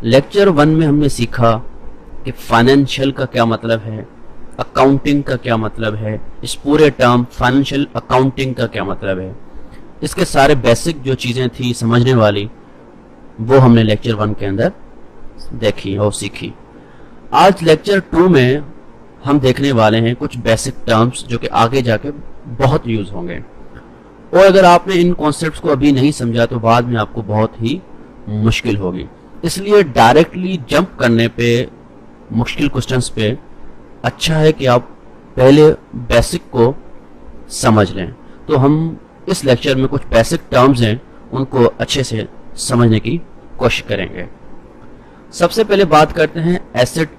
Lecture 1 में हमने सीखा कि फाइनेंशियल का क्या मतलब है, अकाउंटिंग का क्या मतलब है, इस पूरे टर्म फाइनेंशियल अकाउंटिंग का क्या मतलब है, इसके सारे बेसिक जो चीज़ें थी समझने वाली वो हमने लेक्चर 1 के अंदर देखी और सीखी। आज लेक्चर 2 में हम देखने वाले हैं कुछ बेसिक टर्म्स जो कि आगे जाके बहुत यूज होंगे, और अगर आपने इन कॉन्सेप्ट्स को अभी नहीं समझा तो बाद में आपको बहुत ही मुश्किल होगी। इसलिए डायरेक्टली जंप करने पे मुश्किल क्वेश्चंस पे अच्छा है कि आप पहले बेसिक को समझ लें। तो हम इस लेक्चर में कुछ बेसिक टर्म्स हैं उनको अच्छे से समझने की कोशिश करेंगे। सबसे पहले बात करते हैं एसेट।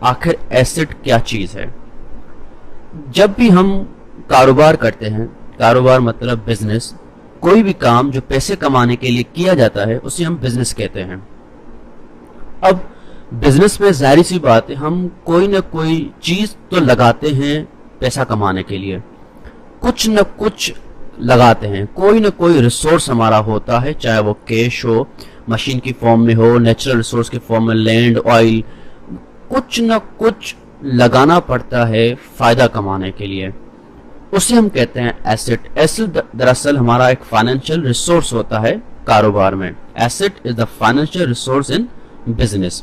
आखिर एसेट क्या चीज है? जब भी हम कारोबार करते हैं, कारोबार मतलब बिजनेस, कोई भी काम जो पैसे कमाने के लिए किया जाता है उसे हम बिजनेस कहते हैं। अब बिजनेस में जाहिर सी बात है हम कोई ना कोई चीज तो लगाते हैं पैसा कमाने के लिए, कुछ न कुछ लगाते हैं, कोई ना कोई रिसोर्स हमारा होता है, चाहे वो कैश हो, मशीन की फॉर्म में हो, नेचुरल रिसोर्स की फॉर्म में लैंड, ऑयल, कुछ न कुछ लगाना पड़ता है फायदा कमाने के लिए, उसे हम कहते हैं एसेट। एसेट दरअसल हमारा एक फाइनेंशियल रिसोर्स होता है कारोबार में। Asset is the financial resource in business.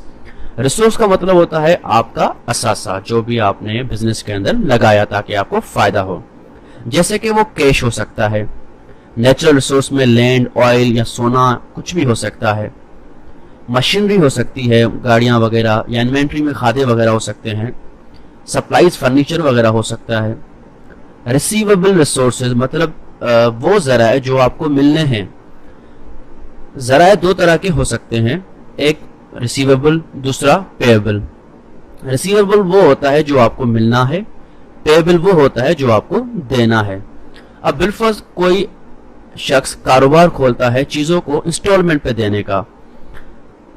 Resource का मतलब होता है आपका असासा, जो भी आपने बिजनेस के अंदर लगाया ताकि आपको फायदा हो। जैसे कि वो कैश हो सकता है, नेचुरल रिसोर्स में लैंड, ऑयल या सोना कुछ भी हो सकता है, मशीनरी हो सकती है, गाड़ियां वगैरह, या इन्वेंट्री में खादे वगैरह हो सकते हैं, सप्लाईज फर्नीचर वगैरह हो सकता है। रिसीवेबल रिसोर्सेज मतलब वो जराए जो आपको मिलने हैं। जराए दो तरह के हो सकते हैं, एक रिसीवेबल, दूसरा पेएबल। रिसीवेबल वो होता है जो आपको मिलना है, पेएबल वो होता है जो आपको देना है। अब बिलफर्ज कोई शख्स कारोबार खोलता है चीजों को इंस्टॉलमेंट पे देने का,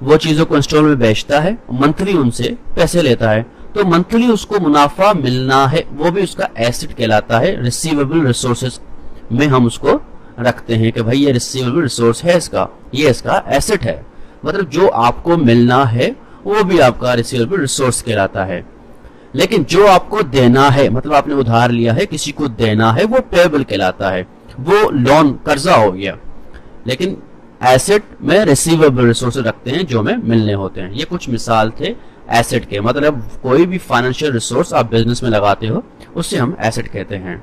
वो चीजों को इंस्टॉलमेंट में बेचता है, मंथली उनसे पैसे लेता है, तो मंथली उसको मुनाफा मिलना है, वो भी उसका एसेट कहलाता है। रिसीवेबल रिसोर्सेज में हम उसको रखते हैं कि भाई ये रिसीवेबल रिसोर्स है, इसका ये इसका एसेट है, मतलब जो आपको मिलना है वो भी आपका रिसीवेबल रिसोर्स कहलाता है। लेकिन जो आपको देना है, मतलब आपने उधार लिया है, किसी को देना है, वो पेएबल कहलाता है, वो लोन कर्जा हो गया। लेकिन एसेट में रिसीवेबल रिसोर्सेज रखते हैं जो हमें मिलने होते हैं। ये कुछ मिसाल थे एसेट के, मतलब कोई भी फाइनेंशियल रिसोर्स आप बिजनेस में लगाते हो उससे हम एसेट कहते हैं।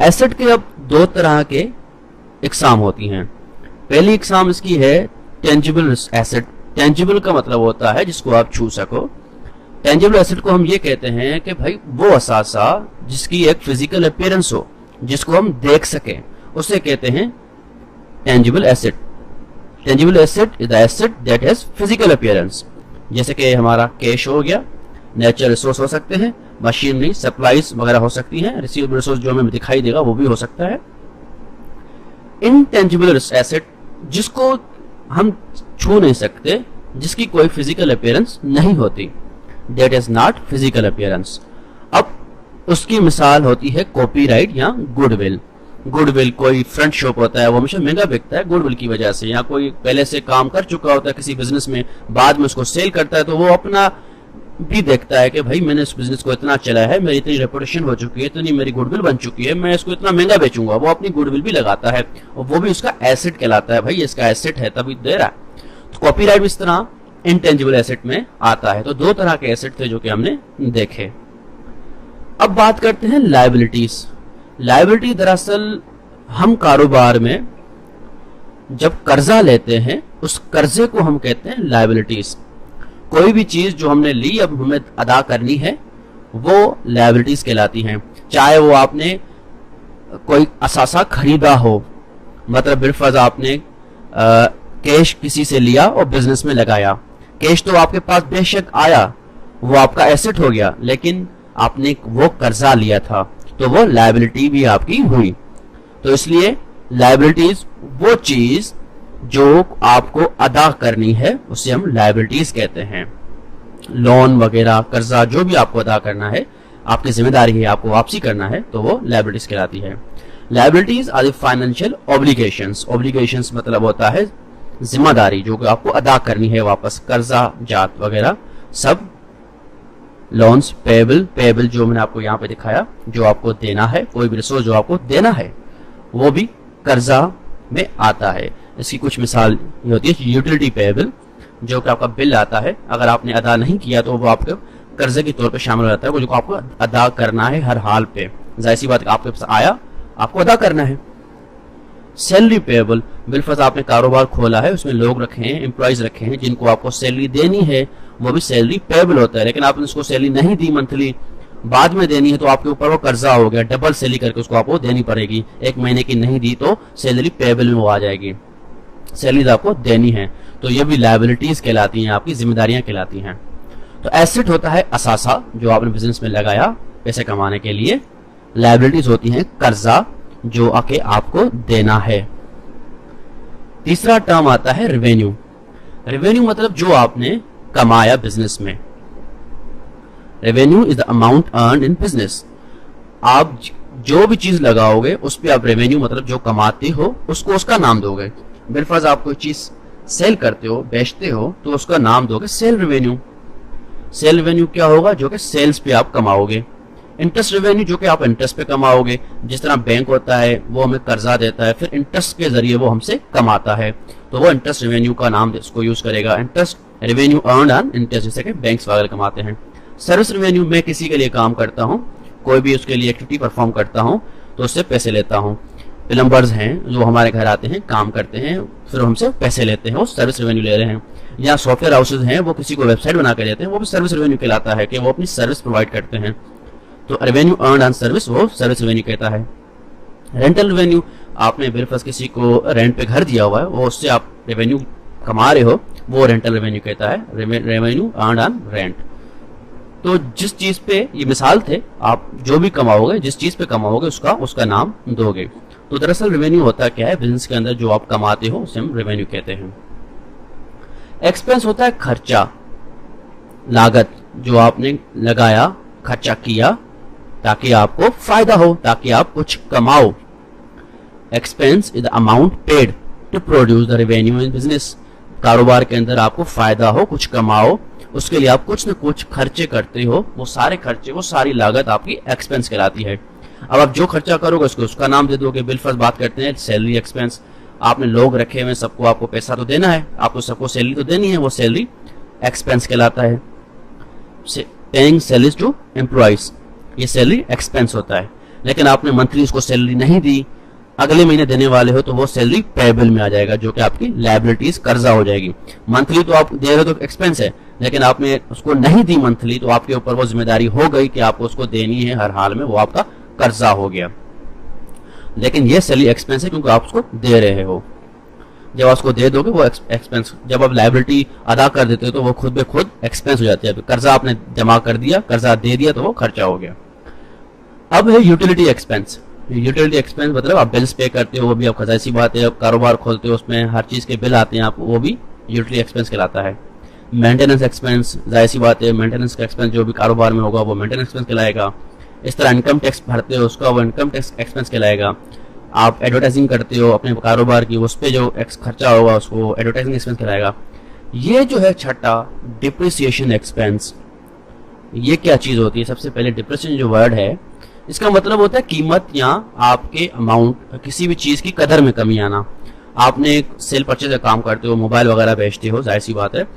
एसेट के अब दो तरह के इकसाम होती हैं। पहली इकसाम इसकी है टेंजिबल एसेट। टेंजिबल का मतलब होता है जिसको आप छू सको। टेंजिबल एसेट को हम ये कहते हैं कि भाई वो असासा जिसकी एक फिजिकल अपीयरेंस हो, जिसको हम देख सकें, उसे कहते हैं tangible asset. Tangible asset is the asset that has physical appearance. जैसे कि हमारा कैश हो गया, नेचुरल रिसोर्स हो सकते हैं, मशीनरी, सप्लाईज वगैरह हो सकती हैं, रिसीवेबल रिसोर्स जो हमें दिखाई देगा वो भी हो सकता है। इनटेंजिबल एसेट जिसको हम छू नहीं सकते, जिसकी कोई फिजिकल अपीयरेंस नहीं होती, that is not physical appearance. अब उसकी मिसाल होती है कॉपीराइट या गुडविल। गुडविल कोई फ्रंट शॉप होता है, वो हमेशा महंगा बिकता है गुडविल की वजह से, या कोई पहले से काम कर चुका होता है किसी बिजनेस में, बाद में उसको सेल करता है, तो वो अपना भी देखता है कि भाई मैंने इस बिजनेस को इतना चलाया है, मेरी इतनी रेपुटेशन हो चुकी है, इतनी मेरी गुडविल बन चुकी है, मैं इसको इतना महंगा बेचूंगा, वो अपनी गुडविल भी लगाता है और वो भी उसका एसेट कहलाता है। भाई इसका एसेट है तभी दे रहा है। तो कॉपीराइट भी इस तरह इनटेंजिबल एसेट में आता है। तो दो तरह के एसेट थे जो कि हमने देखे। अब बात करते हैं लायबिलिटीज। लायबिलिटी दरअसल हम कारोबार में जब कर्जा लेते हैं उस कर्जे को हम कहते हैं लायबिलिटीज। कोई भी चीज जो हमने ली अब हमें अदा करनी है वो लायबिलिटीज कहलाती हैं। चाहे वो आपने कोई असासा खरीदा हो, मतलब बिलफर्ज आपने कैश किसी से लिया और बिजनेस में लगाया, कैश तो आपके पास बेशक आया, वो आपका एसेट हो गया, लेकिन आपने वो कर्जा लिया था तो वो लायबिलिटी भी आपकी हुई। तो इसलिए लायबिलिटीज वो चीज जो आपको अदा करनी है उसे हम लायबिलिटीज कहते हैं। लोन वगैरह, कर्जा जो भी आपको अदा करना है, आपकी जिम्मेदारी है, आपको वापसी करना है, तो वो लायबिलिटीज कहलाती है। Liabilities are the financial obligations. Obligations मतलब होता है जिम्मेदारी जो कि आपको अदा करनी है वापस, कर्जा जात वगैरह सब। लोन्स पेबल जो मैंने आपको यहाँ पे दिखाया, जो आपको देना है, कोई भी रिसोर्स जो आपको देना है वो भी कर्जा में आता है। इसकी कुछ मिसाल ये होती है यूटिलिटी पेबल, जो कि आपका बिल आता है, अगर आपने अदा नहीं किया तो वो आपके कर्जे के तौर पे शामिल हो जाता है, वो जो आपको अदा करना है हर हाल पे। जाहिर सी बात, आपके पास आया, आपको अदा करना है। सैलरी पेबल, बिलफर्ज आपने कारोबार खोला है, उसमें लोग रखे हैं, एम्प्लॉइज रखे हैं जिनको आपको सैलरी देनी है, वो भी सैलरी पेबल होता है। लेकिन आपने उसको सैलरी नहीं दी मंथली, बाद में देनी है, तो आपके ऊपर वो कर्जा हो गया, डबल सैलरी करके उसको आपको देनी पड़ेगी। एक महीने की नहीं दी तो सैलरी पेबल में वो आ जाएगी, सैलरी आपको देनी है। तो ये भी लायबिलिटीज कहलाती हैं, आपकी जिम्मेदारियां कहलाती हैं। तो एसेट होता है असासा, जो आपने बिजनेस में लगाया पैसे कमाने के लिए। लायबिलिटीज होती हैं कर्जा, जो आके आपको देना है। तीसरा टर्म आता है रेवेन्यू। रेवेन्यू मतलब जो आपने कमाया बिजनेस में। Revenue is the amount earn in business. आप जो भी चीज लगाओगे उस पर आप रेवेन्यू मतलब जो कमाते हो उसको उसका नाम दोगे। बिलफर्ज आप कोई चीज सेल करते हो, बेचते हो, तो उसका नाम दोगे सेल रेवेन्यू। सेल रेवेन्यू क्या होगा? जो कि सेल्स पे आप कमाओगे। इंटरेस्ट रेवेन्यू जो कि आप इंटरेस्ट पे कमाओगे। जिस तरह बैंक होता है वो हमें कर्जा देता है, फिर इंटरेस्ट के जरिए वो हमसे कमाता है, तो वो इंटरेस्ट रेवेन्यू का नाम उसको यूज करेगा। Interest revenue earn on interest, जैसे कि बैंक्स वगैरह कमाते हैं। सर्विस रेवेन्यू, मैं किसी के लिए काम करता हूँ, कोई भी उसके लिए एक्टिविटी परफॉर्म करता हूँ तो उससे पैसे लेता हूँ। प्लम्बर्स हैं जो हमारे घर आते हैं, काम करते हैं, फिर हमसे पैसे लेते हैं, वो सर्विस रेवेन्यू ले रहे हैं। या सॉफ्टवेयर हाउसेज हैं, वो किसी को वेबसाइट बना के देते हैं, वो भी सर्विस रेवेन्यू कहलाता है कि वो अपनी सर्विस प्रोवाइड करते हैं। तो रेवेन्यू अर्न ऑन सर्विस वो सर्विस रेवेन्यू कहता है। रेंटल रेवेन्यू, आपने बिलफर्ज किसी को रेंट पे घर दिया हुआ है, वो उससे आप रेवेन्यू कमा रहे हो, वो रेंटल रेवेन्यू कहता है। Revenue earn on rent. तो जिस चीज पे, ये मिसाल थे, आप जो भी कमाओगे, जिस चीज पे कमाओगे उसका नाम दोगे। तो दरअसल रेवेन्यू होता क्या है? बिजनेस के अंदर जो आप कमाते हो उसे हम रेवेन्यू कहते हैं। एक्सपेंस होता है खर्चा, लागत, जो आपने लगाया, खर्चा किया ताकि आपको फायदा हो, ताकि आप कुछ कमाओ। Expense is the amount paid to produce the revenue in business. कारोबार के अंदर आपको फायदा हो, कुछ कमाओ, उसके लिए आप कुछ न कुछ खर्चे करते हो। वो सारे खर्चे, वो सारी लागत आपकी एक्सपेंस कहलाती है। अब आप जो खर्चा करोगे उसका नाम दे दोगे। बिलफर्ज बात करते हैं सैलरी एक्सपेंस। आपने लोग रखे हुए, सबको आपको पैसा तो देना है, आपको सबको सैलरी तो देनी है, वो सैलरी एक्सपेंस कहलाता है। पेइंग सैलरीज टू एम्प्लॉइज, ये सैलरी एक्सपेंस होता है। लेकिन आपने मंथली उसको सैलरी नहीं दी, अगले महीने देने वाले हो, तो वो सैलरी पेबल में आ जाएगा, जो कि आपकी लायबिलिटीज कर्जा हो जाएगी। मंथली तो आप दे रहे हो तो एक्सपेंस है, लेकिन आपने उसको नहीं दी मंथली, तो आपके ऊपर वो जिम्मेदारी हो गई कि आपको उसको देनी है हर हाल में, वो आपका कर्जा हो गया। लेकिन ये सैलरी एक्सपेंस है क्योंकि आप उसको दे रहे हो। जब आप उसको दे दोगे वो एक्सपेंस, जब आप लायबिलिटी अदा कर देते हो तो वो खुद बे खुद एक्सपेंस हो जाती है। कर्जा आपने जमा कर दिया, कर्जा दे दिया, तो वो खर्चा हो गया। अब है यूटिलिटी एक्सपेंस। यूटिलिटी एक्सपेंस मतलब आप बिल्स पे करते हो, वो भी आप खजाइसी बात है। आप कारोबार खोलते हो, उसमें हर चीज के बिल आते हैं आपको, वो भी यूटिलिटी एक्सपेंस कहलाता है। मेंटेनेंस एक्सपेंस, जाहिर सी बात है, मेंटेनेंस का एक्सपेंस जो भी कारोबार में होगा वो मेंटेनेंस एक्सपेंस कहलाएगा। इस तरह इनकम टैक्स भरते हो, उसका वो इनकम टैक्स एक्सपेंस कहलाएगा। आप एडवर्टाइजिंग करते हो अपने कारोबार की, उस पर जो खर्चा होगा उसको एडवर्टाइजिंग एक्सपेंस कहलाएगा। ये जो है छठा, डिप्रिसिएशन एक्सपेंस। ये क्या चीज होती है? सबसे पहले डिप्रिसिएशन जो वर्ड है, इसका मतलब होता है कीमत या आपके अमाउंट, किसी भी चीज की कदर में कमी आना। आपने एक सेल परचेज का काम करते हो, मोबाइल वगैरह बेचते हो, जाहिर सी बात है,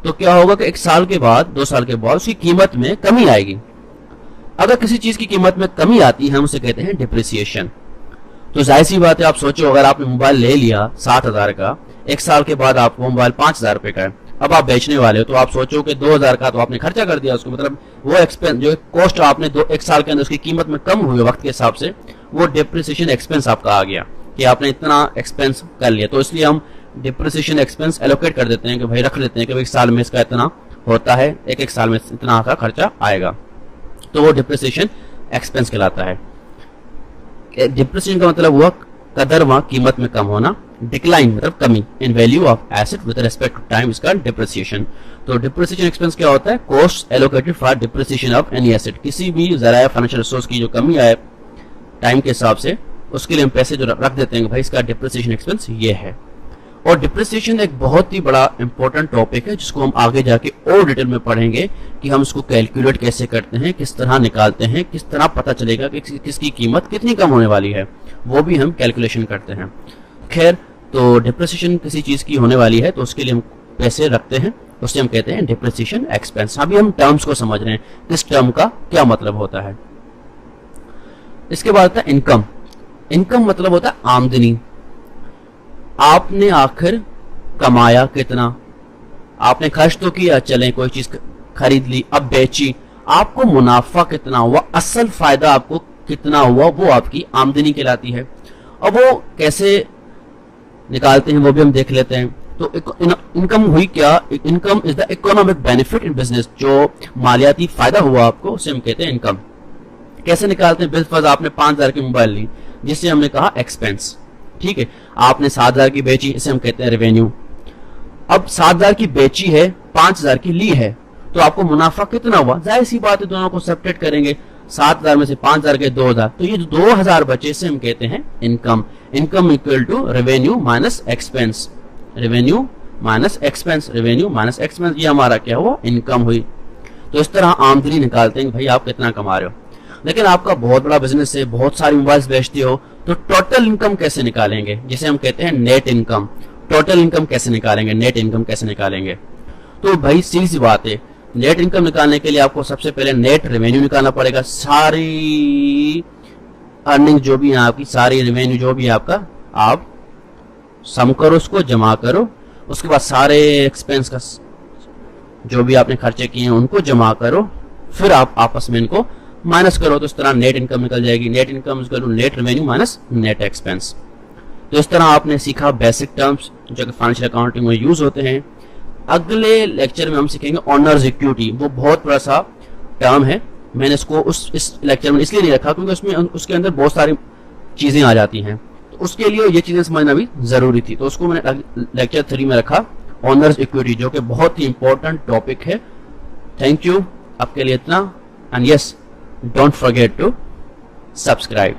तो क्या होगा कि 1 साल के बाद, 2 साल के बाद उसकी कीमत में कमी आएगी। अगर किसी चीज की कीमत में कमी आती है, हम उसे कहते हैं डिप्रिसिएशन। तो जाहिर सी बात है, आप सोचो अगर आपने मोबाइल ले लिया 7,000 का, 1 साल के बाद आपको मोबाइल 5,000 रुपए का है, अब आप बेचने वाले हो, तो आप सोचो कि 2,000 का तो आपने खर्चा कर दिया उसको, मतलब वो एक्सपेंस जो कॉस्ट आपने 1 साल के अंदर उसकी कीमत में कम हुई वक्त के हिसाब से, वो डिप्रिसिएशन एक्सपेंस आपका आ गया कि आपने इतना एक्सपेंस कर लिया। तो इसलिए हम डिप्रिसिएशन एक्सपेंस एलोकेट कर देते हैं कि भाई रख लेते हैं कि 1 साल में इसका इतना होता है, एक साल में इतना का खर्चा आएगा, तो वो डिप्रिसिएशन एक्सपेंस कहलाता है। डिप्रिसिएशन का मतलब हुआ कदर व कीमत में कम होना। डिक्लाइन मतलब कमी in value of asset with respect to time, इसका डिप्रिसिएशन। तो डिप्रिसिएशन एक्सपेंस क्या होता है? Cost allocated for depreciation of any asset. किसी भी जराया फाइनेंशियल रिसोर्स की जो कमी आए टाइम के हिसाब से, उसके लिए हम पैसे जो रख देते हैं भाई इसका डिप्रिसिएशन एक्सपेंस ये है। और डिप्रिसिएशन एक बहुत ही बड़ा इंपॉर्टेंट टॉपिक है जिसको हम आगे जाके और डिटेल में पढ़ेंगे कि हम इसको कैलकुलेट कैसे करते हैं, किस तरह निकालते हैं, किस तरह पता चलेगा कि किसकी कीमत कितनी कम होने वाली है, वो भी हम कैलकुलेशन करते हैं। खैर, तो डिप्रिसिएशन किसी चीज की होने वाली है तो उसके लिए हम पैसे रखते हैं, उससे हम कहते हैं डिप्रिसिएशन एक्सपेंस। अभी हम टर्म्स को समझ रहे हैं, किस टर्म का क्या मतलब होता है। इसके बाद आता है इनकम। इनकम मतलब होता है आमदनी। आपने आखिर कमाया कितना, आपने खर्च तो किया, चले कोई चीज खरीद ली, अब बेची, आपको मुनाफा कितना हुआ, असल फायदा आपको कितना हुआ, वो आपकी आमदनी कहलाती है। अब वो कैसे निकालते हैं वो भी हम देख लेते हैं। तो इनकम हुई क्या? Income is the economic benefit in business. जो मालियाती फायदा हुआ आपको उसे हम कहते हैं इनकम। कैसे निकालते हैं? बिलफर्ज आपने 5,000 की मोबाइल ली, जिसे हमने कहा एक्सपेंस, ठीक है। आपने 7,000 की बेची, इसे हम कहते हैं रेवेन्यू। अब 7,000 की बेची है, 5,000 की ली है, तो आपको मुनाफा कितना हुआ? जाहिर सी बात है, दोनों को सब्ट्रैक्ट करेंगे। 7,000 में से 5,000 के 2,000, तो ये जो 2,000 बचे इसे हम कहते हैं income. Income equal to revenue minus expense, revenue minus expense, revenue minus expense, ये हमारा क्या हुआ? इनकम हुई। तो इस तरह आमदनी निकालते हैं भाई आप कितना कमा रहे हो। लेकिन आपका बहुत बड़ा बिजनेस है, बहुत सारी मोबाइल्स बेचते हो, तो टोटल इनकम कैसे निकालेंगे, जिसे हम कहते हैं नेट इनकम। टोटल इनकम कैसे निकालेंगे, नेट इनकम कैसे निकालेंगे? तो भाई सीधी सी बात है, नेट इनकम निकालने के लिए आपको सबसे पहले नेट रेवेन्यू निकालना पड़ेगा। सारी अर्निंग जो भी है आपकी, सारी रेवेन्यू जो भी है आपका, आप सम करो, उसको जमा करो। उसके बाद सारे एक्सपेंस का जो भी आपने खर्चे किए हैं उनको जमा करो, फिर आप आपस में इनको माइनस करो, तो इस तरह नेट इनकम निकल जाएगी। Net income is equal to net revenue minus net expense. तो इस तरह आपने सीखा बेसिक टर्म्स जो कि फाइनेंशियल अकाउंटिंग में यूज होते हैं। अगले लेक्चर में हम सीखेंगे ऑनर्स इक्विटी। वो बहुत बड़ा सा टर्म है, मैंने इसको इस लेक्चर में इसलिए नहीं रखा क्योंकि उसमें उसके अंदर बहुत सारी चीजें आ जाती हैं, तो उसके लिए ये चीजें समझना भी जरूरी थी, तो उसको मैंने लेक्चर 3 में रखा, ऑनर्स इक्विटी, जो कि बहुत ही इंपॉर्टेंट टॉपिक है। थैंक यू, आपके लिए इतना, and yes, don't forget to subscribe.